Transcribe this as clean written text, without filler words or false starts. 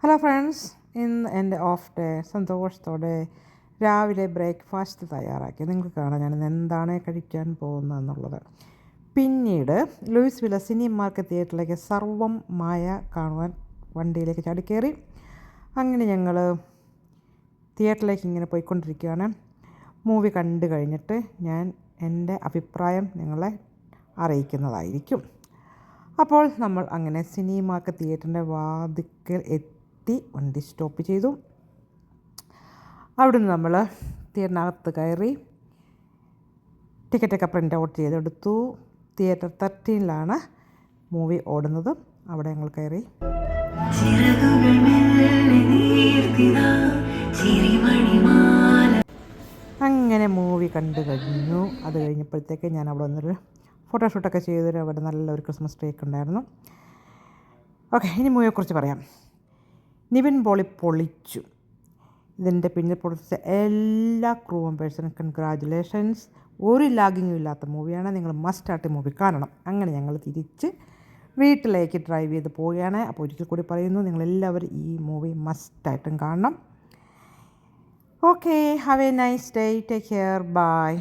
Hello friends, ഇന്ന് എൻ്റെ off day സന്തോഷത്തോടെ രാവിലെ ബ്രേക്ക്ഫാസ്റ്റ് തയ്യാറാക്കി. നിങ്ങൾക്ക് കാണാം ഞാനിന്ന് എന്താണ് കഴിക്കാൻ പോകുന്നതെന്നുള്ളത്. പിന്നീട് ലൂയിസ് വില്ല സിനിമാർക്ക് തിയേറ്ററിലേക്ക് സർവം മായ കാണുവാൻ വണ്ടിയിലേക്ക് ചാടിക്കയറി. അങ്ങനെ ഞങ്ങൾ തിയേറ്ററിലേക്ക് ഇങ്ങനെ പോയിക്കൊണ്ടിരിക്കുകയാണ്. മൂവി കണ്ടു കഴിഞ്ഞിട്ട് ഞാൻ എൻ്റെ അഭിപ്രായം നിങ്ങളെ അറിയിക്കുന്നതായിരിക്കും. അപ്പോൾ നമ്മൾ അങ്ങനെ സിനിമാക്ക് തിയേറ്ററിൻ്റെ വാതിക്കൽ എത്തി വണ്ടി സ്റ്റോപ്പ് ചെയ്തു. അവിടുന്ന് നമ്മൾ തിയേറ്ററിനകത്ത് കയറി ടിക്കറ്റൊക്കെ പ്രിൻ്റ് ഔട്ട് ചെയ്തെടുത്തു. തിയേറ്റർ 13-ലാണ് മൂവി ഓടുന്നത്. അവിടെ ഞങ്ങൾ കയറി. അങ്ങനെ മൂവി കണ്ടു കഴിഞ്ഞു. അത് കഴിഞ്ഞപ്പോഴത്തേക്ക് ഞാൻ അവിടെ വന്നൊരു ഫോട്ടോഷൂട്ടൊക്കെ ചെയ്തൊരു അവിടെ നല്ലൊരു ക്രിസ്മസ് ട്രീ ഒക്കെ ഉണ്ടായിരുന്നു. ഓക്കെ, ഇനി മൂവിയെക്കുറിച്ച് പറയാം. നിവിൻ പോളി പൊളിച്ചു. ഇതിൻ്റെ പിന്നിൽ പൊളിച്ച എല്ലാ ക്രൂ മെമ്പേഴ്സിനും കൺഗ്രാജുലേഷൻസ്. ഒരു ലാഗിങ്ങും ഇല്ലാത്ത മൂവിയാണ്. നിങ്ങൾ മസ്റ്റായിട്ട് മൂവി കാണണം. അങ്ങനെ ഞങ്ങൾ തിരിച്ച് വീട്ടിലേക്ക് ഡ്രൈവ് ചെയ്ത് പോവുകയാണ്. അപ്പോൾ ഒരിക്കൽ കൂടി പറയുന്നു, നിങ്ങളെല്ലാവരും ഈ മൂവി മസ്റ്റായിട്ടും കാണണം. Okay, have a nice day, take care, by.